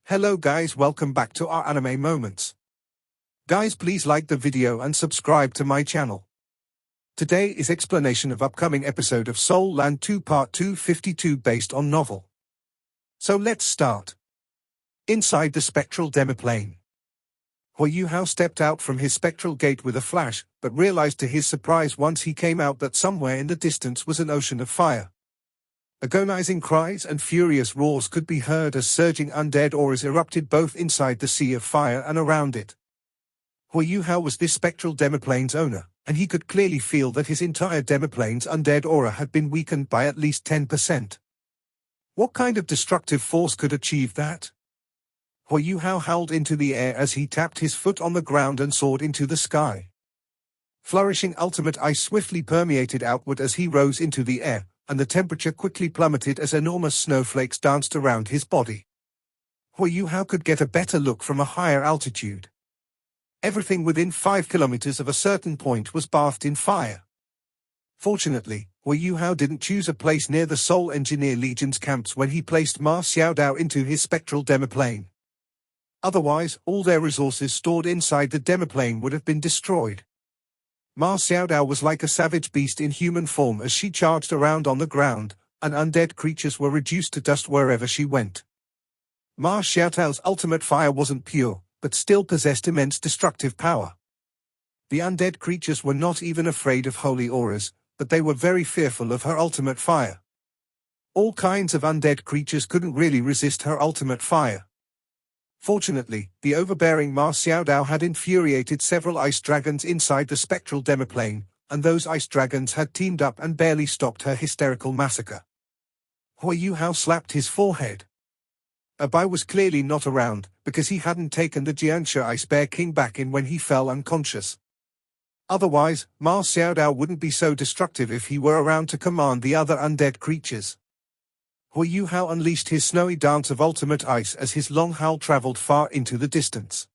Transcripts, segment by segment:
Hello guys, welcome back to our anime moments. Guys, please like the video and subscribe to my channel. Today is explanation of upcoming episode of Soul Land 2 Part 252 based on novel. So let's start. Inside the spectral demiplane. Huiyuhao stepped out from his spectral gate with a flash, but realized to his surprise once he came out that somewhere in the distance was an ocean of fire. Agonizing cries and furious roars could be heard as surging undead auras erupted both inside the sea of fire and around it. Huiyuhao was this spectral demiplane's owner, and he could clearly feel that his entire demiplane's undead aura had been weakened by at least 10%. What kind of destructive force could achieve that? Huiyuhao howled into the air as he tapped his foot on the ground and soared into the sky. Flourishing ultimate ice swiftly permeated outward as he rose into the air, and the temperature quickly plummeted as enormous snowflakes danced around his body. Huiyuhao could get a better look from a higher altitude. Everything within 5 kilometers of a certain point was bathed in fire. Fortunately, Huiyuhao didn't choose a place near the Soul Engineer Legion's camps when he placed Ma Xiaodao into his spectral demiplane. Otherwise, all their resources stored inside the demiplane would have been destroyed. Ma Xiaodao was like a savage beast in human form as she charged around on the ground, and undead creatures were reduced to dust wherever she went. Ma Xiaodao's ultimate fire wasn't pure, but still possessed immense destructive power. The undead creatures were not even afraid of holy auras, but they were very fearful of her ultimate fire. All kinds of undead creatures couldn't really resist her ultimate fire. Fortunately, the overbearing Ma Xiaodao had infuriated several ice dragons inside the spectral demiplane, and those ice dragons had teamed up and barely stopped her hysterical massacre. Huiyuhao slapped his forehead. Abai was clearly not around, because he hadn't taken the Jiansha Ice Bear King back in when he fell unconscious. Otherwise, Ma Xiaodao wouldn't be so destructive if he were around to command the other undead creatures. Huiyuhao unleashed his snowy dance of ultimate ice as his long howl traveled far into the distance.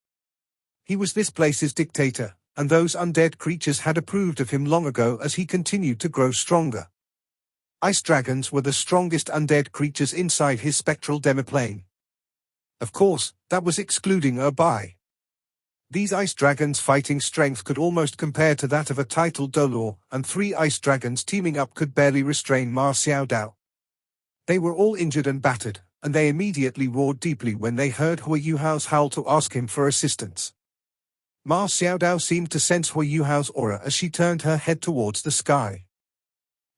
He was this place's dictator, and those undead creatures had approved of him long ago as he continued to grow stronger. Ice dragons were the strongest undead creatures inside his spectral demiplane. Of course, that was excluding Abai. These ice dragons' fighting strength could almost compare to that of a titled Dolor, and 3 ice dragons teaming up could barely restrain Ma Xiaodao. They were all injured and battered, and they immediately roared deeply when they heard Huiyuhao's howl to ask him for assistance. Ma Xiaodao seemed to sense Huiyuhao's aura as she turned her head towards the sky.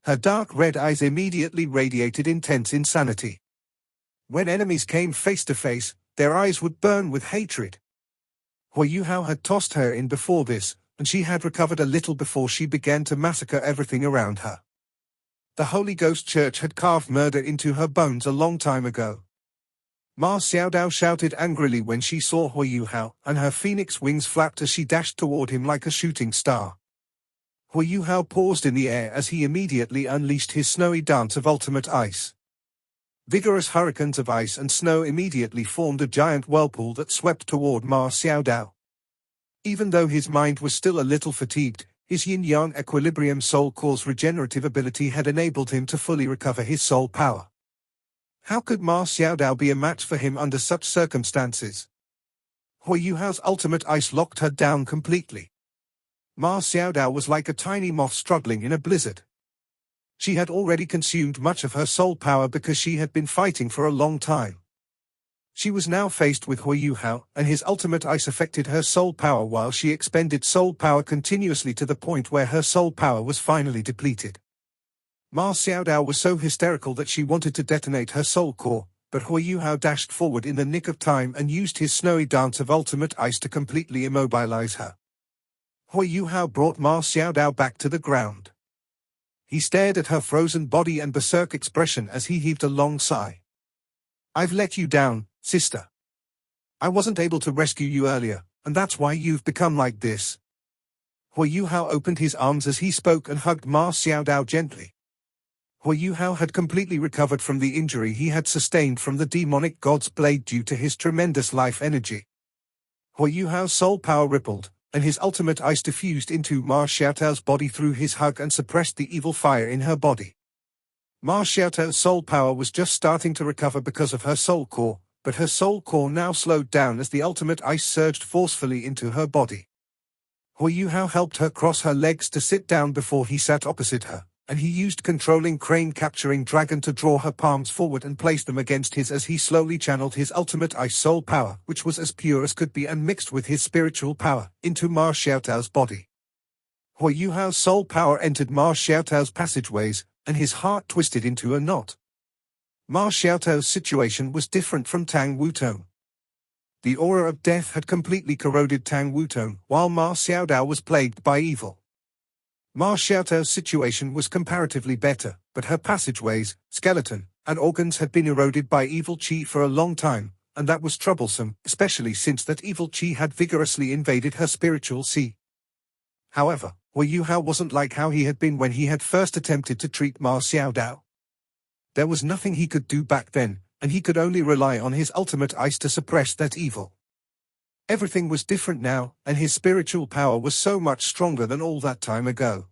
Her dark red eyes immediately radiated intense insanity. When enemies came face to face, their eyes would burn with hatred. Huiyuhao had tossed her in before this, and she had recovered a little before she began to massacre everything around her. The Holy Ghost Church had carved murder into her bones a long time ago. Ma Xiaodao shouted angrily when she saw Huiyuhao, and her phoenix wings flapped as she dashed toward him like a shooting star. Huiyuhao paused in the air as he immediately unleashed his snowy dance of ultimate ice. Vigorous hurricanes of ice and snow immediately formed a giant whirlpool that swept toward Ma Xiaodao. Even though his mind was still a little fatigued, his yin-yang equilibrium soul core's regenerative ability had enabled him to fully recover his soul power. How could Ma Xiaodao be a match for him under such circumstances? Huiyuhao's ultimate ice locked her down completely. Ma Xiaodao was like a tiny moth struggling in a blizzard. She had already consumed much of her soul power because she had been fighting for a long time. She was now faced with Huiyuhao, and his ultimate ice affected her soul power while she expended soul power continuously to the point where her soul power was finally depleted. Ma Xiaodao was so hysterical that she wanted to detonate her soul core, but Huiyuhao dashed forward in the nick of time and used his snowy dance of ultimate ice to completely immobilize her. Huiyuhao brought Ma Xiaodao back to the ground. He stared at her frozen body and berserk expression as he heaved a long sigh. "I've let you down, sister. I wasn't able to rescue you earlier, and that's why you've become like this." Huiyuhao opened his arms as he spoke and hugged Ma Xiaodao gently. Huiyuhao had completely recovered from the injury he had sustained from the demonic god's blade due to his tremendous life energy. Huiyuhao's soul power rippled, and his ultimate ice diffused into Ma Xiaodao's body through his hug and suppressed the evil fire in her body. Ma Xiaodao's soul power was just starting to recover because of her soul core, but her soul core now slowed down as the ultimate ice surged forcefully into her body. Hui Yuhao helped her cross her legs to sit down before he sat opposite her, and he used controlling crane capturing dragon to draw her palms forward and place them against his as he slowly channeled his ultimate ice soul power, which was as pure as could be and mixed with his spiritual power, into Ma Xiaotao's body. Hui Yuhao's soul power entered Ma Xiaotao's passageways, and his heart twisted into a knot. Ma Xiaotao's situation was different from Tang Wutong. The aura of death had completely corroded Tang Wutong, while Ma Xiaodao was plagued by evil. Ma Xiaotao's situation was comparatively better, but her passageways, skeleton, and organs had been eroded by evil qi for a long time, and that was troublesome, especially since that evil qi had vigorously invaded her spiritual sea. However, Hui Yuhao wasn't like how he had been when he had first attempted to treat Ma Xiaodao. There was nothing he could do back then, and he could only rely on his ultimate ice to suppress that evil. Everything was different now, and his spiritual power was so much stronger than all that time ago.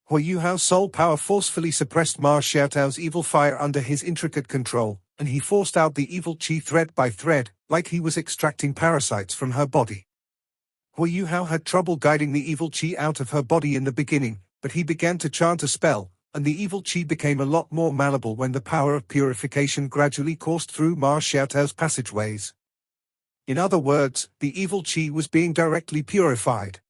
Hui Yuhao's soul power forcefully suppressed Ma Xiaotao's evil fire under his intricate control, and he forced out the evil qi thread by thread, like he was extracting parasites from her body. Hui Yuhao had trouble guiding the evil qi out of her body in the beginning, but he began to chant a spell, and the evil qi became a lot more malleable when the power of purification gradually coursed through Ma Xiaotao's passageways. In other words, the evil qi was being directly purified.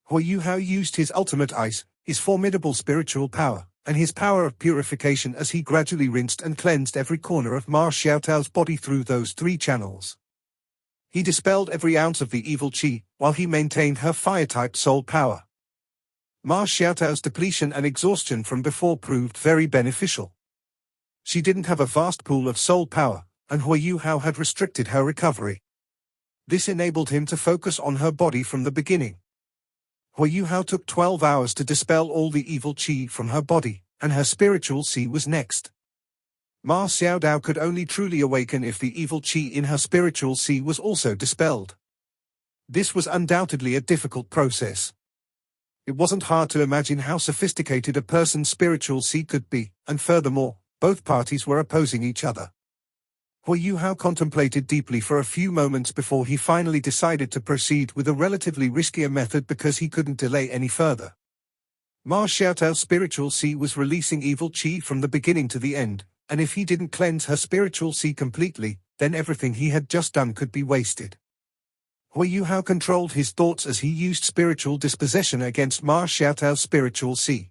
Hui Yuhao used his ultimate ice, his formidable spiritual power, and his power of purification as he gradually rinsed and cleansed every corner of Ma Xiaotao's body through those three channels. He dispelled every ounce of the evil qi, while he maintained her fire-type soul power. Ma Xiaotao's depletion and exhaustion from before proved very beneficial. She didn't have a vast pool of soul power, and Hui Yuhao had restricted her recovery. This enabled him to focus on her body from the beginning. Hui Yuhao took 12 hours to dispel all the evil qi from her body, and her spiritual sea was next. Ma Xiaodao could only truly awaken if the evil qi in her spiritual sea was also dispelled. This was undoubtedly a difficult process. It wasn't hard to imagine how sophisticated a person's spiritual sea could be, and furthermore, both parties were opposing each other. Hui Yuhao contemplated deeply for a few moments before he finally decided to proceed with a relatively riskier method because he couldn't delay any further. Ma Xiaotao's spiritual sea was releasing evil qi from the beginning to the end, and if he didn't cleanse her spiritual sea completely, then everything he had just done could be wasted. Hui Yuhao controlled his thoughts as he used spiritual dispossession against Ma Xiaotao's spiritual sea.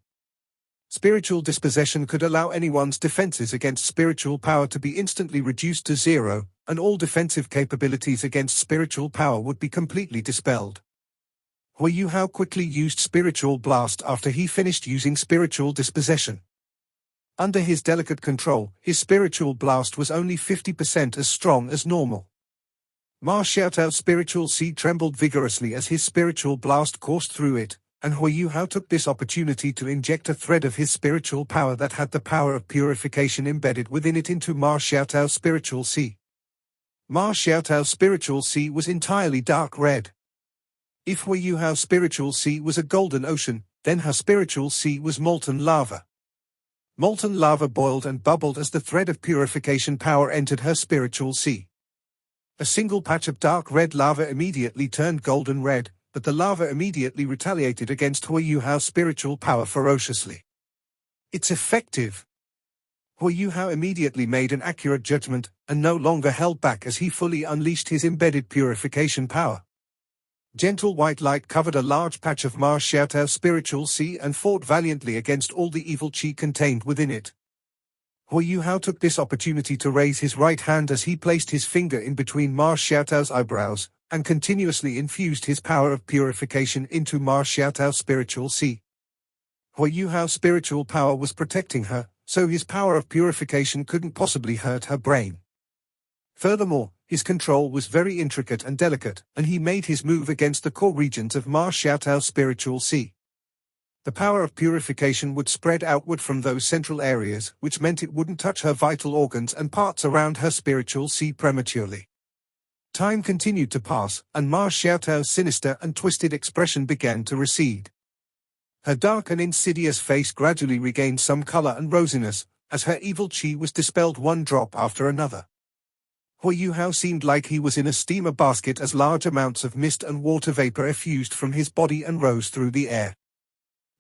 Spiritual dispossession could allow anyone's defenses against spiritual power to be instantly reduced to zero, and all defensive capabilities against spiritual power would be completely dispelled. Hui Yuhao quickly used spiritual blast after he finished using spiritual dispossession. Under his delicate control, his spiritual blast was only 50% as strong as normal. Ma Xiaotao's spiritual sea trembled vigorously as his spiritual blast coursed through it, and Hui Yuhao took this opportunity to inject a thread of his spiritual power that had the power of purification embedded within it into Ma Xiaotao's spiritual sea. Ma Xiaotao's spiritual sea was entirely dark red. If Hui Yuhao's spiritual sea was a golden ocean, then her spiritual sea was molten lava. Molten lava boiled and bubbled as the thread of purification power entered her spiritual sea. A single patch of dark red lava immediately turned golden red, but the lava immediately retaliated against Hui Yuhao's spiritual power ferociously. It's effective. Hui Yuhao immediately made an accurate judgment, and no longer held back as he fully unleashed his embedded purification power. Gentle white light covered a large patch of Ma Xiaotao's spiritual sea and fought valiantly against all the evil qi contained within it. Hui Yuhao took this opportunity to raise his right hand as he placed his finger in between Ma Xiaotao's eyebrows, and continuously infused his power of purification into Ma Xiaotao's spiritual sea. Hui Yuhao's spiritual power was protecting her, so his power of purification couldn't possibly hurt her brain. Furthermore, his control was very intricate and delicate, and he made his move against the core regions of Ma Xiaotao's spiritual sea. The power of purification would spread outward from those central areas, which meant it wouldn't touch her vital organs and parts around her spiritual sea prematurely. Time continued to pass, and Ma Xiaotao's sinister and twisted expression began to recede. Her dark and insidious face gradually regained some color and rosiness, as her evil qi was dispelled one drop after another. Hui Yuhao seemed like he was in a steamer basket as large amounts of mist and water vapor effused from his body and rose through the air.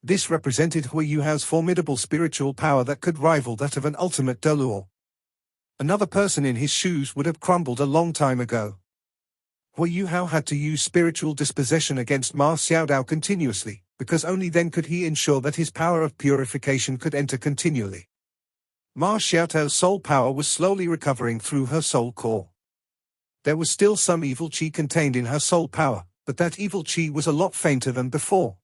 This represented Hui Yuhao's formidable spiritual power that could rival that of an ultimate Doluo. Another person in his shoes would have crumbled a long time ago. Hui Yuhao had to use spiritual dispossession against Ma Xiaodao continuously, because only then could he ensure that his power of purification could enter continually. Ma Xiaodao's soul power was slowly recovering through her soul core. There was still some evil qi contained in her soul power, but that evil qi was a lot fainter than before.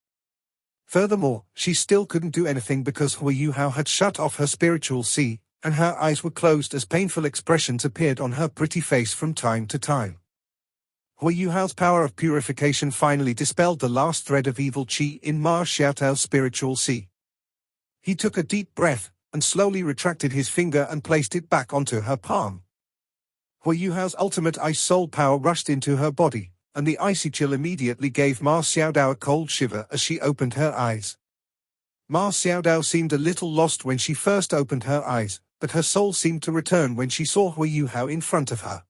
Furthermore, she still couldn't do anything because Hui Yuhao had shut off her spiritual qi, and her eyes were closed as painful expressions appeared on her pretty face from time to time. Hui Yuhao's power of purification finally dispelled the last thread of evil qi in Ma Xiaodao's spiritual qi. He took a deep breath, and slowly retracted his finger and placed it back onto her palm. Hui Yuhao's ultimate ice soul power rushed into her body, and the icy chill immediately gave Ma Xiaodao a cold shiver as she opened her eyes. Ma Xiaodao seemed a little lost when she first opened her eyes, but her soul seemed to return when she saw Hui Yuhao in front of her.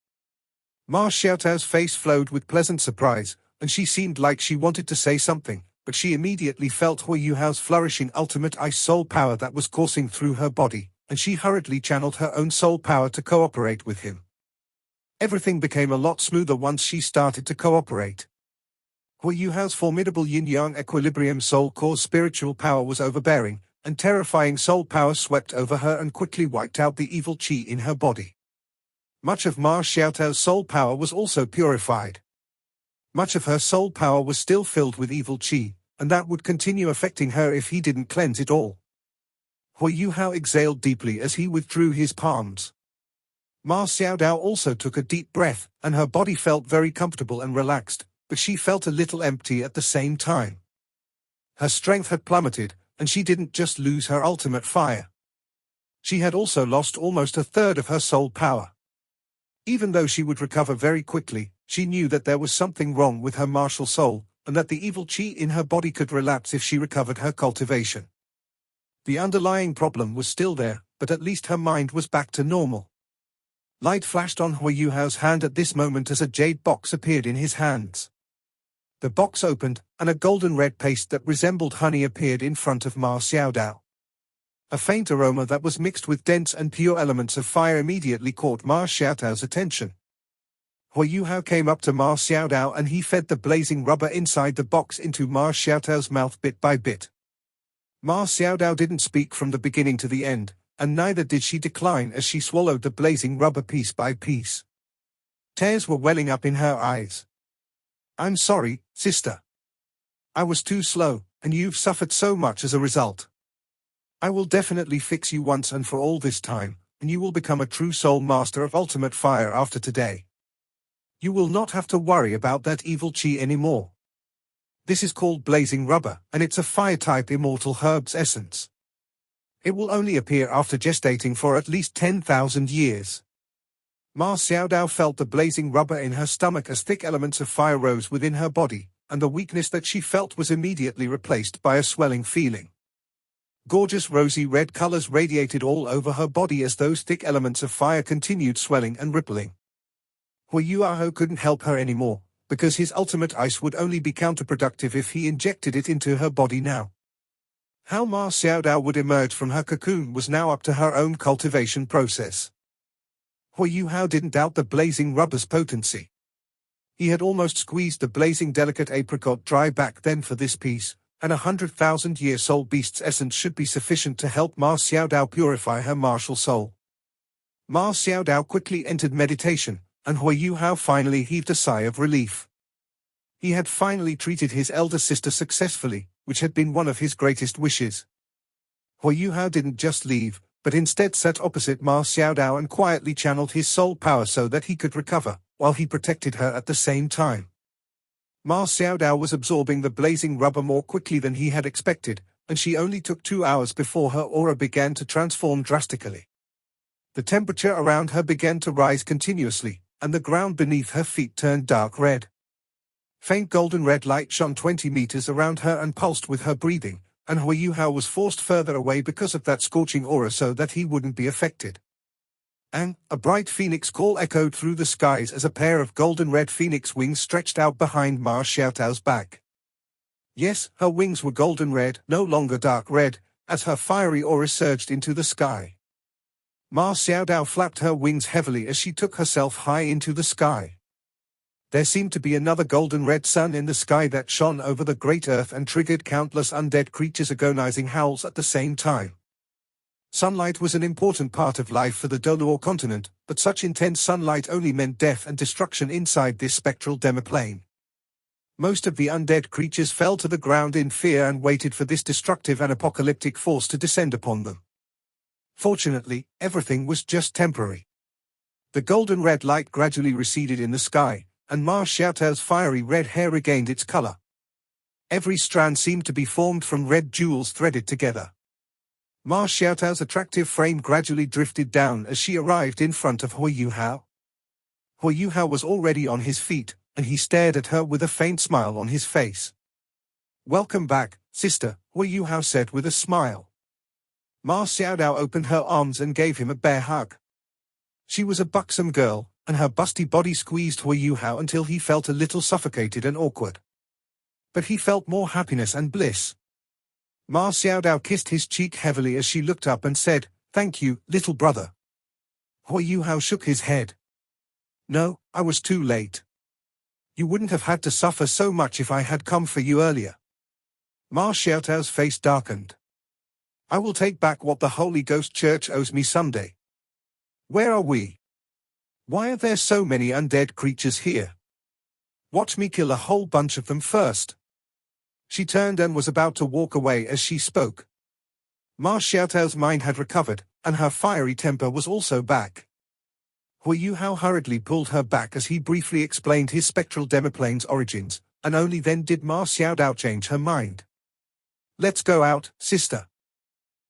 Ma Xiaodao's face flowed with pleasant surprise, and she seemed like she wanted to say something, but she immediately felt Hui Yuhao's flourishing ultimate ice soul power that was coursing through her body, and she hurriedly channeled her own soul power to cooperate with him. Everything became a lot smoother once she started to cooperate. Hui Yuhao's formidable yin-yang equilibrium soul core spiritual power was overbearing, and terrifying soul power swept over her and quickly wiped out the evil qi in her body. Much of Ma Xiaodao's soul power was also purified. Much of her soul power was still filled with evil qi, and that would continue affecting her if he didn't cleanse it all. Hui Yuhao exhaled deeply as he withdrew his palms. Ma Xiaodao also took a deep breath, and her body felt very comfortable and relaxed, but she felt a little empty at the same time. Her strength had plummeted, and she didn't just lose her ultimate fire. She had also lost almost a third of her soul power. Even though she would recover very quickly, she knew that there was something wrong with her martial soul, and that the evil qi in her body could relapse if she recovered her cultivation. The underlying problem was still there, but at least her mind was back to normal. Light flashed on Hui Yuhao's hand at this moment as a jade box appeared in his hands. The box opened, and a golden red paste that resembled honey appeared in front of Ma Xiaodao. A faint aroma that was mixed with dense and pure elements of fire immediately caught Ma Xiaodao's attention. Hui Yuhao came up to Ma Xiaodao and he fed the blazing rubber inside the box into Ma Xiaodao's mouth bit by bit. Ma Xiaodao didn't speak from the beginning to the end, and neither did she decline as she swallowed the blazing rubber piece by piece. Tears were welling up in her eyes. "I'm sorry, sister. I was too slow, and you've suffered so much as a result. I will definitely fix you once and for all this time, and you will become a true soul master of ultimate fire after today. You will not have to worry about that evil qi anymore. This is called blazing rubber, and it's a fire-type immortal herb's essence. It will only appear after gestating for at least 10,000 years." Ma Xiaodao felt the blazing rubber in her stomach as thick elements of fire rose within her body, and the weakness that she felt was immediately replaced by a swelling feeling. Gorgeous rosy red colors radiated all over her body as those thick elements of fire continued swelling and rippling. Hui Yuhao couldn't help her anymore, because his ultimate ice would only be counterproductive if he injected it into her body now. How Ma Xiaodao would emerge from her cocoon was now up to her own cultivation process. Hui Yuhao didn't doubt the blazing rubber's potency. He had almost squeezed the blazing delicate apricot dry back then for this piece, and 100,000-year soul beast's essence should be sufficient to help Ma Xiaodao purify her martial soul. Ma Xiaodao quickly entered meditation, and Hui Yuhao finally heaved a sigh of relief. He had finally treated his elder sister successfully, which had been one of his greatest wishes. Hui Yuhao didn't just leave, but instead sat opposite Ma Xiaodao and quietly channeled his soul power so that he could recover, while he protected her at the same time. Ma Xiaodao was absorbing the blazing rubber more quickly than he had expected, and she only took 2 hours before her aura began to transform drastically. The temperature around her began to rise continuously, and the ground beneath her feet turned dark red. Faint golden red light shone 20 meters around her and pulsed with her breathing, and Hui Yuhao was forced further away because of that scorching aura so that he wouldn't be affected. And a bright phoenix call echoed through the skies as a pair of golden-red phoenix wings stretched out behind Ma Xiaotao's back. Yes, her wings were golden red, no longer dark red, as her fiery aura surged into the sky. Ma Xiaodao flapped her wings heavily as she took herself high into the sky. There seemed to be another golden-red sun in the sky that shone over the great earth and triggered countless undead creatures' agonizing howls at the same time. Sunlight was an important part of life for the Doluo continent, but such intense sunlight only meant death and destruction inside this spectral demiplane. Most of the undead creatures fell to the ground in fear and waited for this destructive and apocalyptic force to descend upon them. Fortunately, everything was just temporary. The golden-red light gradually receded in the sky, and Ma Xiaotao's fiery red hair regained its color. Every strand seemed to be formed from red jewels threaded together. Ma Xiaotao's attractive frame gradually drifted down as she arrived in front of Hui Yuhao. Hui Yuhao was already on his feet, and he stared at her with a faint smile on his face. "Welcome back, sister," Hui Yuhao said with a smile. Ma Xiaodao opened her arms and gave him a bear hug. She was a buxom girl, and her busty body squeezed Hui Yuhao until he felt a little suffocated and awkward. But he felt more happiness and bliss. Ma Xiaodao kissed his cheek heavily as she looked up and said, "Thank you, little brother." Hui Yuhao shook his head. "No, I was too late. You wouldn't have had to suffer so much if I had come for you earlier." Ma Xiaotao's face darkened. "I will take back what the Holy Ghost Church owes me someday. Where are we? Why are there so many undead creatures here? Watch me kill a whole bunch of them first." She turned and was about to walk away as she spoke. Ma Xiaotao's mind had recovered, and her fiery temper was also back. Hui Yuhao hurriedly pulled her back as he briefly explained his spectral demiplane's origins, and only then did Ma Xiaodao change her mind. "Let's go out, sister.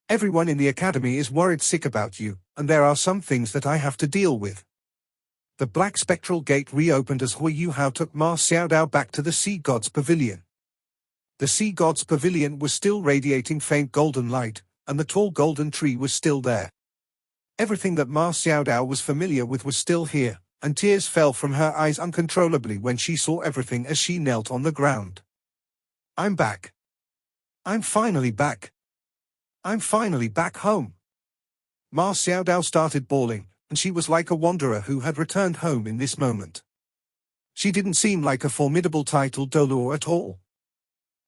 Everyone in the academy is worried sick about you, and there are some things that I have to deal with." The black spectral gate reopened as Hui Yuhao took Ma Xiaodao back to the Sea God's Pavilion. The Sea God's Pavilion was still radiating faint golden light, and the tall golden tree was still there. Everything that Ma Xiaodao was familiar with was still here, and tears fell from her eyes uncontrollably when she saw everything as she knelt on the ground. "I'm back. I'm finally back. I'm finally back home." Ma Xiaodao started bawling, and she was like a wanderer who had returned home in this moment. She didn't seem like a formidable titled Doluo at all.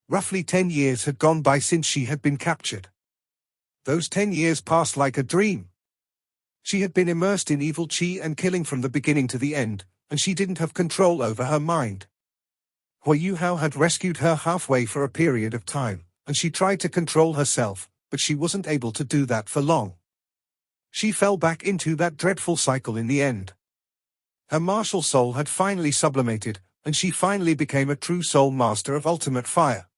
Roughly 10 years had gone by since she had been captured. Those 10 years passed like a dream. She had been immersed in evil qi and killing from the beginning to the end, and she didn't have control over her mind. Hui Yuhao had rescued her halfway for a period of time, and she tried to control herself, but she wasn't able to do that for long. She fell back into that dreadful cycle in the end. Her martial soul had finally sublimated, and she finally became a true soul master of ultimate fire.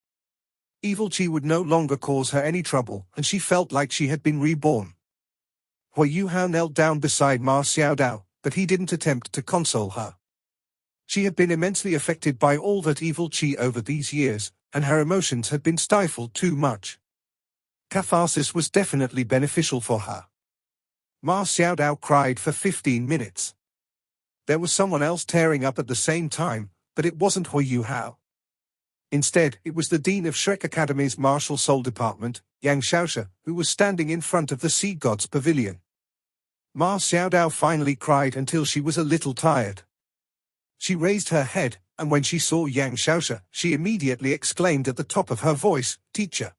Evil qi would no longer cause her any trouble, and she felt like she had been reborn. Hui Yuhao knelt down beside Ma Xiaodao, but he didn't attempt to console her. She had been immensely affected by all that evil qi over these years, and her emotions had been stifled too much. Catharsis was definitely beneficial for her. Ma Xiaodao cried for 15 minutes. There was someone else tearing up at the same time, but it wasn't Hui Yuhao. Instead, it was the Dean of Shrek Academy's Martial Soul Department, Yang Xiaosha, who was standing in front of the Sea God's Pavilion. Ma Xiaodao finally cried until she was a little tired. She raised her head, and when she saw Yang Xiaosha, she immediately exclaimed at the top of her voice, "Teacher!"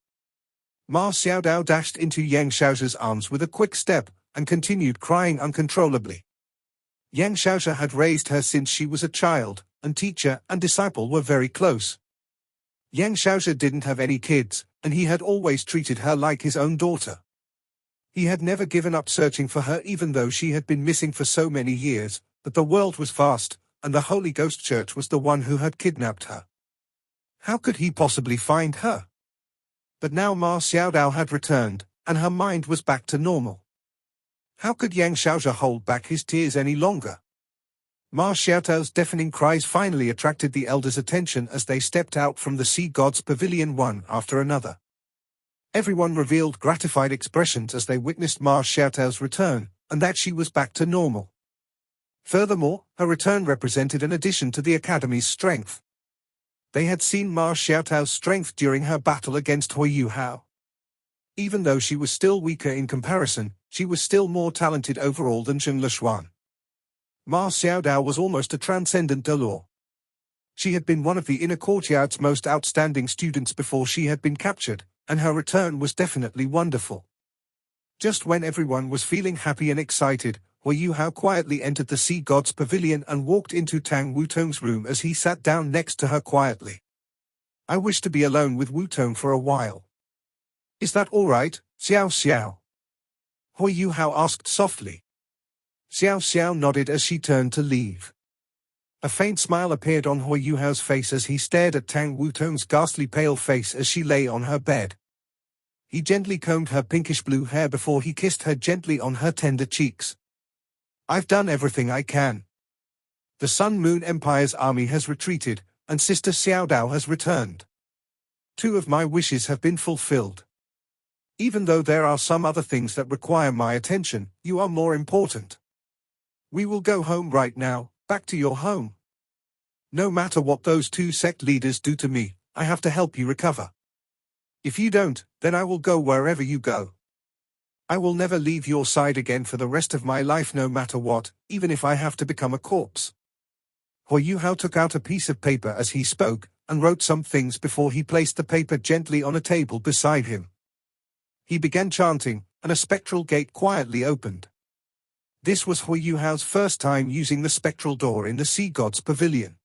Ma Xiaodao dashed into Yang Xiaosha's arms with a quick step, and continued crying uncontrollably. Yang Xiaosha had raised her since she was a child, and teacher and disciple were very close. Yang Xiaosha didn't have any kids, and he had always treated her like his own daughter. He had never given up searching for her even though she had been missing for so many years, but the world was vast, and the Holy Ghost Church was the one who had kidnapped her. How could he possibly find her? But now Ma Xiaodao had returned, and her mind was back to normal. How could Yang Xiaosha hold back his tears any longer? Ma Xiaotao's deafening cries finally attracted the elders' attention as they stepped out from the Sea God's Pavilion one after another. Everyone revealed gratified expressions as they witnessed Ma Xiaotao's return, and that she was back to normal. Furthermore, her return represented an addition to the Academy's strength. They had seen Ma Xiaotao's strength during her battle against Hui Yuhao. Even though she was still weaker in comparison, she was still more talented overall than Zheng Lishuan. Ma Xiaodao was almost a transcendent Delor. She had been one of the inner courtyard's most outstanding students before she had been captured, and her return was definitely wonderful. Just when everyone was feeling happy and excited, Hui Yuhao quietly entered the Sea God's pavilion and walked into Tang Wutong's room as he sat down next to her quietly. "I wish to be alone with Wutong for a while. Is that all right, Xiao Xiao?" Hui Yuhao asked softly. Xiao Xiao nodded as she turned to leave. A faint smile appeared on Hui Yuhao's face as he stared at Tang Wutong's ghastly pale face as she lay on her bed. He gently combed her pinkish-blue hair before he kissed her gently on her tender cheeks. "I've done everything I can. The Sun Moon Empire's army has retreated, and Sister Xiaodao has returned. 2 of my wishes have been fulfilled. Even though there are some other things that require my attention, you are more important. We will go home right now, back to your home. No matter what those 2 sect leaders do to me, I have to help you recover. If you don't, then I will go wherever you go. I will never leave your side again for the rest of my life no matter what, even if I have to become a corpse." Hui Yuhao took out a piece of paper as he spoke, and wrote some things before he placed the paper gently on a table beside him. He began chanting, and a spectral gate quietly opened. This was Hui Yuhao's first time using the spectral door in the Sea God's pavilion.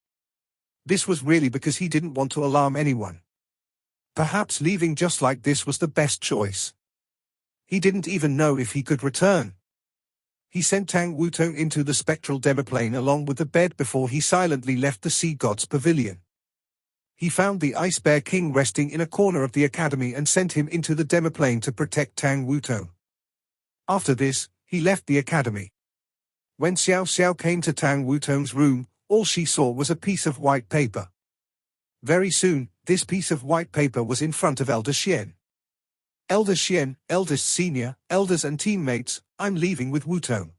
This was really because he didn't want to alarm anyone. Perhaps leaving just like this was the best choice. He didn't even know if he could return. He sent Tang Wutong into the spectral demoplane along with the bed before he silently left the Sea God's pavilion. He found the Ice Bear King resting in a corner of the academy and sent him into the demoplane to protect Tang Wutong. After this, he left the academy. When Xiao Xiao came to Tang Wutong's room, all she saw was a piece of white paper. Very soon, this piece of white paper was in front of Elder Xian. "Elder Xian, eldest senior, elders and teammates, I'm leaving with Wutong.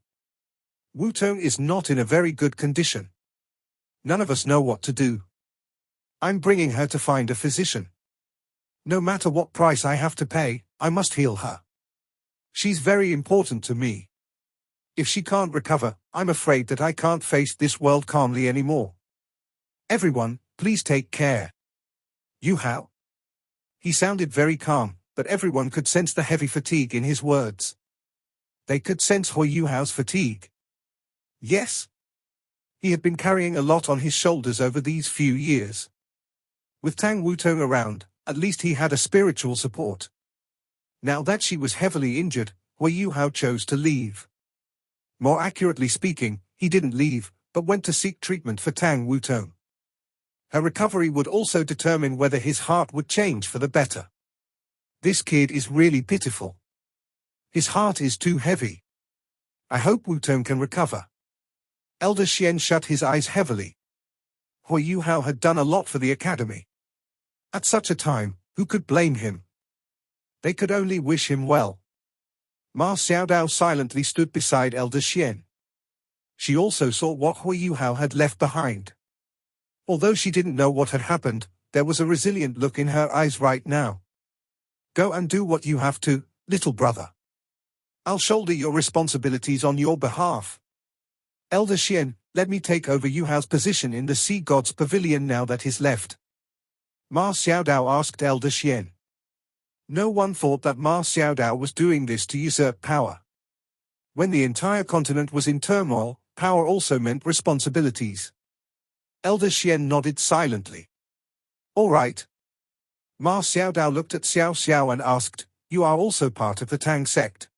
Wutong is not in a very good condition. None of us know what to do. I'm bringing her to find a physician. No matter what price I have to pay, I must heal her. She's very important to me. If she can't recover, I'm afraid that I can't face this world calmly anymore. Everyone, please take care. Yuhao." He sounded very calm, but everyone could sense the heavy fatigue in his words. They could sense Hui Yuhao's fatigue. Yes. He had been carrying a lot on his shoulders over these few years. With Tang Wutong around, at least he had a spiritual support. Now that she was heavily injured, Hui Yuhao chose to leave. More accurately speaking, he didn't leave, but went to seek treatment for Tang Wutong. Her recovery would also determine whether his heart would change for the better. This kid is really pitiful. His heart is too heavy. I hope Wutong can recover. Elder Xian shut his eyes heavily. Hui Yuhao had done a lot for the academy. At such a time, who could blame him? They could only wish him well. Ma Xiaodao silently stood beside Elder Xian. She also saw what Hui Yuhao had left behind. Although she didn't know what had happened, there was a resilient look in her eyes right now. "Go and do what you have to, little brother. I'll shoulder your responsibilities on your behalf. Elder Xian, let me take over Yuhao's position in the Sea God's pavilion now that he's left." Ma Xiaodao asked Elder Xian. No one thought that Ma Xiaodao was doing this to usurp power. When the entire continent was in turmoil, power also meant responsibilities. Elder Xian nodded silently. "All right." Ma Xiaodao looked at Xiao Xiao and asked, "You are also part of the Tang sect.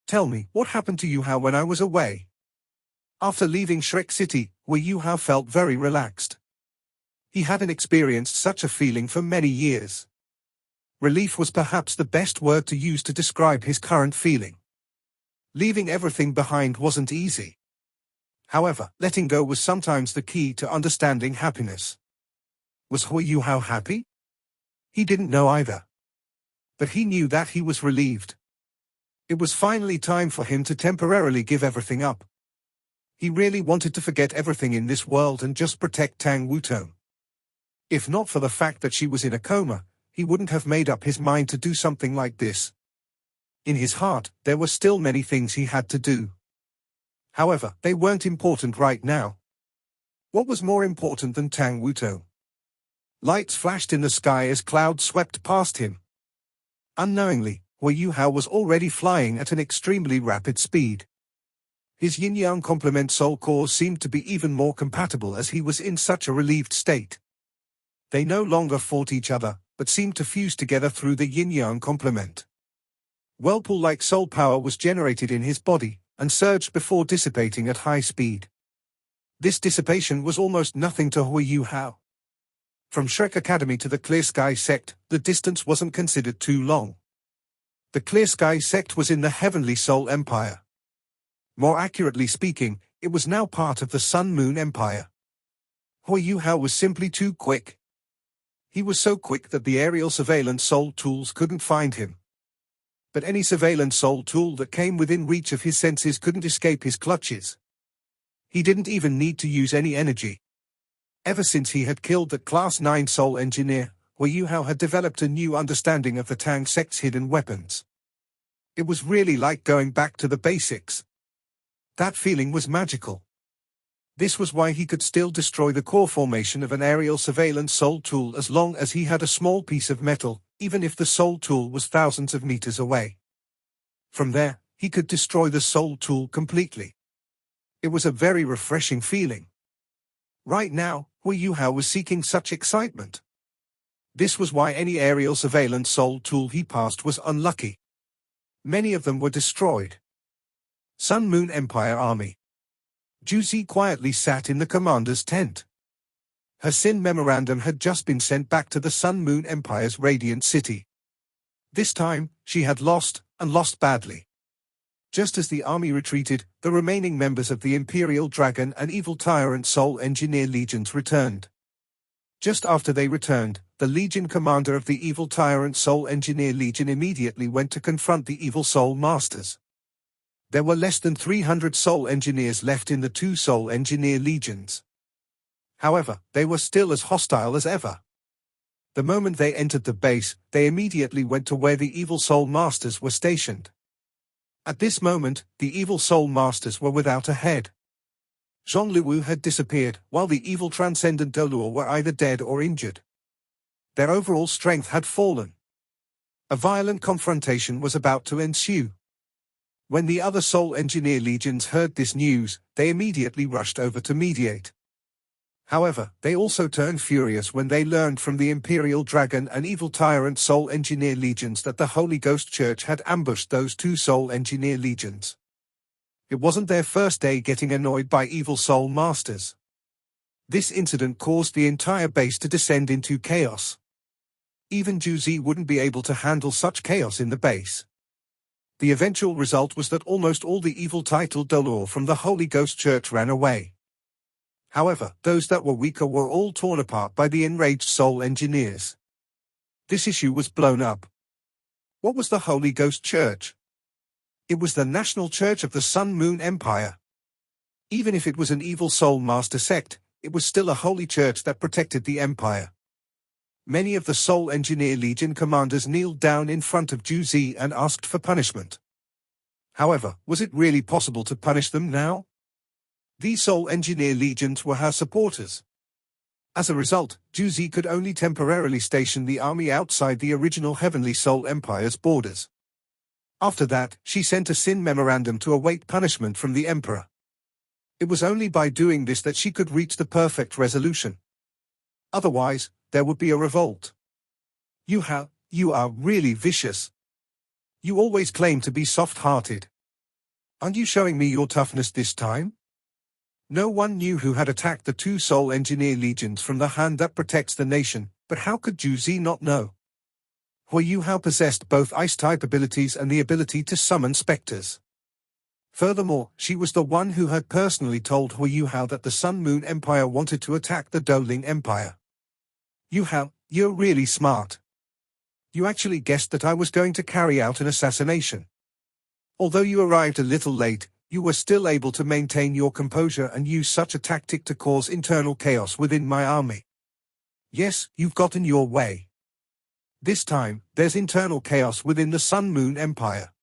Tell me, what happened to Yuhao when I was away?" After leaving Shrek City, Hui Yuhao felt very relaxed. He hadn't experienced such a feeling for many years. Relief was perhaps the best word to use to describe his current feeling. Leaving everything behind wasn't easy. However, letting go was sometimes the key to understanding happiness. Was Hui Yuhao happy? He didn't know either. But he knew that he was relieved. It was finally time for him to temporarily give everything up. He really wanted to forget everything in this world and just protect Tang Wutong. If not for the fact that she was in a coma, he wouldn't have made up his mind to do something like this. In his heart, there were still many things he had to do. However, they weren't important right now. What was more important than Tang Wutong? Lights flashed in the sky as clouds swept past him. Unknowingly, Hui Yuhao was already flying at an extremely rapid speed. His yin-yang complement soul cores seemed to be even more compatible as he was in such a relieved state. They no longer fought each other, but seemed to fuse together through the yin-yang complement. Whirlpool-like soul power was generated in his body, and surged before dissipating at high speed. This dissipation was almost nothing to Hui Yuhao. From Shrek Academy to the Clear Sky sect, the distance wasn't considered too long. The Clear Sky sect was in the Heavenly Soul Empire. More accurately speaking, it was now part of the Sun Moon Empire. Hui Yuhao was simply too quick. He was so quick that the aerial surveillance soul tools couldn't find him. But any surveillance soul tool that came within reach of his senses couldn't escape his clutches. He didn't even need to use any energy. Ever since he had killed the Class 9 Soul Engineer, Hui Yuhao had developed a new understanding of the Tang sect's hidden weapons. It was really like going back to the basics. That feeling was magical. This was why he could still destroy the core formation of an aerial surveillance soul tool as long as he had a small piece of metal, even if the soul tool was thousands of meters away. From there, he could destroy the soul tool completely. It was a very refreshing feeling. Right now, Hui Yuhao was seeking such excitement. This was why any aerial surveillance soul tool he passed was unlucky. Many of them were destroyed. Sun Moon Empire Army. Juzi quietly sat in the commander's tent. Her Sin memorandum had just been sent back to the Sun Moon Empire's Radiant City. This time, she had lost, and lost badly. Just as the army retreated, the remaining members of the Imperial Dragon and Evil Tyrant Soul Engineer Legions returned. Just after they returned, the Legion commander of the Evil Tyrant Soul Engineer Legion immediately went to confront the Evil Soul Masters. There were less than 300 Soul Engineers left in the two Soul Engineer Legions. However, they were still as hostile as ever. The moment they entered the base, they immediately went to where the Evil Soul Masters were stationed. At this moment, the Evil Soul Masters were without a head. Zhong Luwu had disappeared, while the Evil Transcendent Doluo were either dead or injured. Their overall strength had fallen. A violent confrontation was about to ensue. When the other Soul Engineer Legions heard this news, they immediately rushed over to mediate. However, they also turned furious when they learned from the Imperial Dragon and Evil Tyrant Soul Engineer Legions that the Holy Ghost Church had ambushed those two Soul Engineer Legions. It wasn't their first day getting annoyed by Evil Soul Masters. This incident caused the entire base to descend into chaos. Even Juzi wouldn't be able to handle such chaos in the base. The eventual result was that almost all the evil titled Doluo from the Holy Ghost Church ran away. However, those that were weaker were all torn apart by the enraged Soul Engineers. This issue was blown up. What was the Holy Ghost Church? It was the national church of the Sun Moon Empire. Even if it was an evil Soul Master sect, it was still a holy church that protected the Empire. Many of the Soul Engineer Legion commanders kneeled down in front of Juzi and asked for punishment. However, was it really possible to punish them now? These Soul Engineer Legions were her supporters. As a result, Juzi could only temporarily station the army outside the original Heavenly Soul Empire's borders. After that, she sent a Sin memorandum to await punishment from the Emperor. It was only by doing this that she could reach the perfect resolution. Otherwise, there would be a revolt. You are really vicious. You always claim to be soft-hearted. Aren't you showing me your toughness this time? No one knew who had attacked the two Soul Engineer Legions from the hand that protects the nation, but how could Juzi not know? Hui Yuhao possessed both ice-type abilities and the ability to summon specters. Furthermore, she was the one who had personally told Hui Yuhao that the Sun Moon Empire wanted to attack the Doling Empire. Yuhao, you're really smart. You actually guessed that I was going to carry out an assassination. Although you arrived a little late, you were still able to maintain your composure and use such a tactic to cause internal chaos within my army. Yes, you've gotten your way. This time, there's internal chaos within the Sun Moon Empire.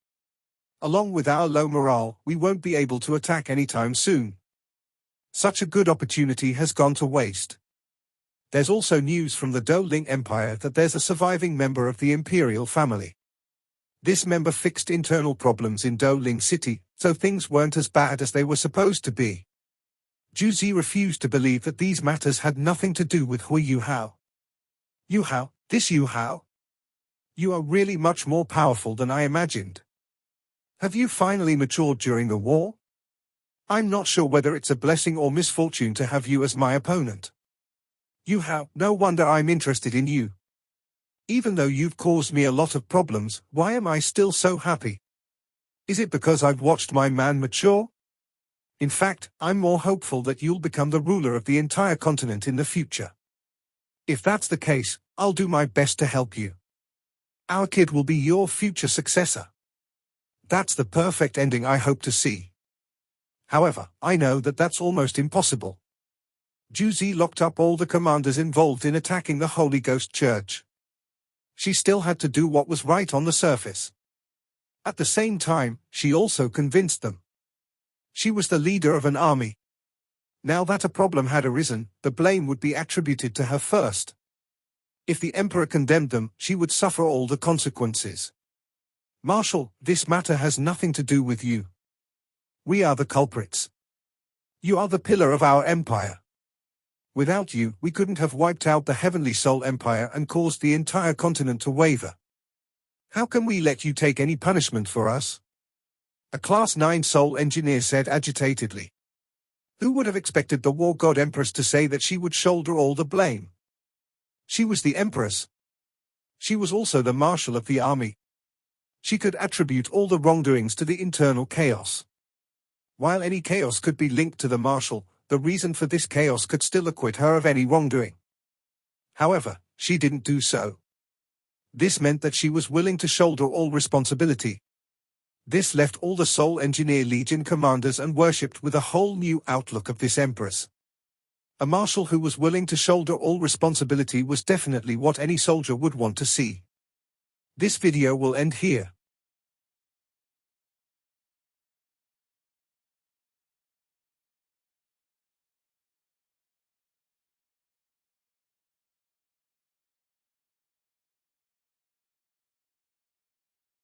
Along with our low morale, we won't be able to attack anytime soon. Such a good opportunity has gone to waste. There's also news from the Doling Empire that there's a surviving member of the imperial family. This member fixed internal problems in Doling City, so things weren't as bad as they were supposed to be. Juzi refused to believe that these matters had nothing to do with Hui Yuhao. Yuhao, this Yuhao? You are really much more powerful than I imagined. Have you finally matured during the war? I'm not sure whether it's a blessing or misfortune to have you as my opponent. Yuhao, no wonder I'm interested in you. Even though you've caused me a lot of problems, why am I still so happy? Is it because I've watched my man mature? In fact, I'm more hopeful that you'll become the ruler of the entire continent in the future. If that's the case, I'll do my best to help you. Our kid will be your future successor. That's the perfect ending I hope to see. However, I know that that's almost impossible. Juzi locked up all the commanders involved in attacking the Holy Ghost Church. She still had to do what was right on the surface. At the same time, she also convinced them. She was the leader of an army. Now that a problem had arisen, the blame would be attributed to her first. If the emperor condemned them, she would suffer all the consequences. Marshal, this matter has nothing to do with you. We are the culprits. You are the pillar of our empire. Without you, we couldn't have wiped out the Heavenly Soul Empire and caused the entire continent to waver. How can we let you take any punishment for us? A Class 9 Soul Engineer said agitatedly. Who would have expected the War God Empress to say that she would shoulder all the blame? She was the Empress. She was also the Marshal of the army. She could attribute all the wrongdoings to the internal chaos. While any chaos could be linked to the Marshal, the reason for this chaos could still acquit her of any wrongdoing. However, she didn't do so. This meant that she was willing to shoulder all responsibility. This left all the Soul Engineer Legion commanders and worshipped with a whole new outlook of this Empress. A marshal who was willing to shoulder all responsibility was definitely what any soldier would want to see. This video will end here.